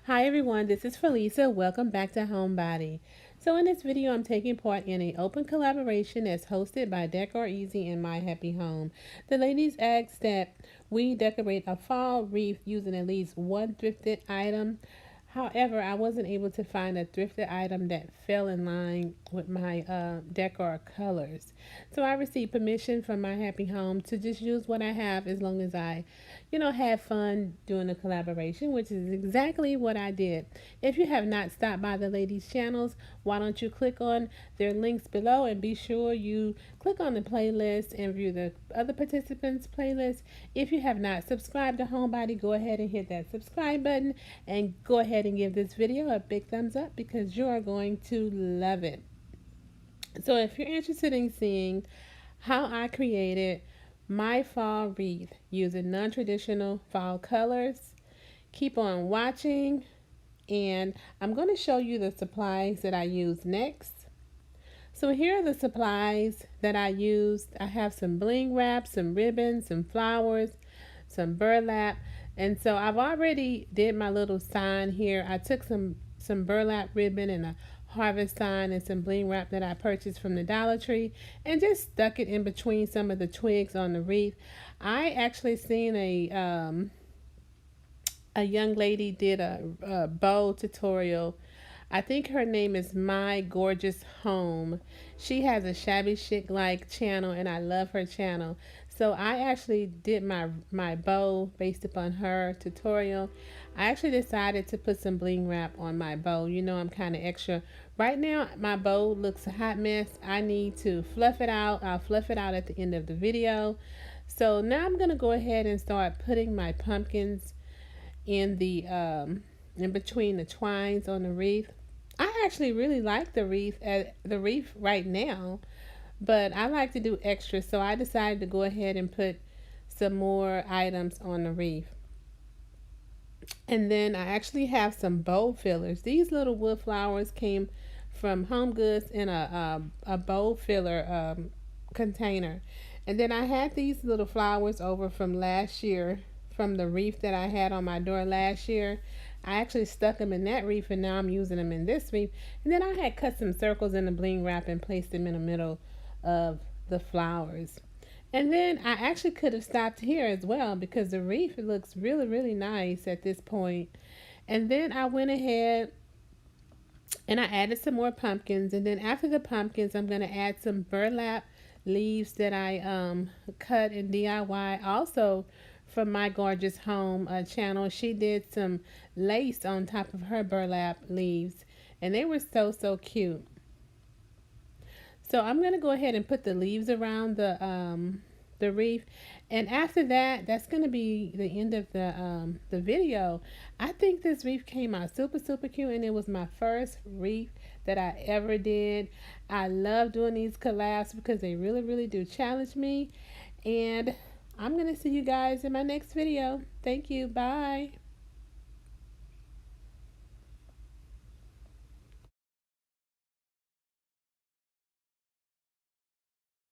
Hi everyone, this is Felisa. Welcome back to Homebody. So in this video, I'm taking part in an open collaboration that's hosted by Decor Easy and My Happy Home. The ladies asked that we decorate a fall wreath using at least one thrifted item. However, I wasn't able to find a thrifted item that fell in line with my decor colors. So I received permission from My Happy Home to just use what I have as long as I, have fun doing the collaboration, which is exactly what I did. If you have not stopped by the ladies' channels, why don't you click on their links below and be sure you click on the playlist and view the other participants' playlist. If you have not subscribed to Homebody, go ahead and hit that subscribe button and go ahead and give this video a big thumbs up because you are going to love it. So if you're interested in seeing how I created my fall wreath using non-traditional fall colors, keep on watching, and I'm going to show you the supplies that I use next. So here are the supplies that I used. I have some bling wrap, some ribbons, some flowers, some burlap, and so I've already did my little sign here. I took some burlap ribbon and a harvest sign and some bling wrap that I purchased from the Dollar Tree and just stuck it in between some of the twigs on the wreath. I actually seen a young lady did a bow tutorial. I think her name is My Gorgeous Home. She has a shabby chic like channel and I love her channel. So I actually did my bow based upon her tutorial. I actually decided to put some bling wrap on my bow. You know I'm kind of extra. Right now my bow looks a hot mess. I need to fluff it out. I'll fluff it out at the end of the video. So now I'm going to go ahead and start putting my pumpkins in the in between the twines on the wreath. I actually really like the wreath right now, but I like to do extra, so I decided to go ahead and put some more items on the wreath. And then I actually have some bowl fillers. These little wood flowers came from Home Goods in a bowl filler container. And then I had these little flowers over from last year, from the wreath that I had on my door last year. I actually stuck them in that wreath and now I'm using them in this wreath. And then I had cut some circles in the bling wrap and placed them in the middle of the flowers. And then I actually could have stopped here as well because the wreath looks really, really nice at this point. And then I went ahead and I added some more pumpkins. And then after the pumpkins, I'm going to add some burlap leaves that I cut in DIY. Also from My Gorgeous Home channel, she did some lace on top of her burlap leaves. And they were so cute. So I'm going to go ahead and put the leaves around the wreath. And after that, that's going to be the end of the video. I think this wreath came out super cute, and it was my first wreath that I ever did. I love doing these collabs because they really do challenge me. And I'm going to see you guys in my next video. Thank you. Bye.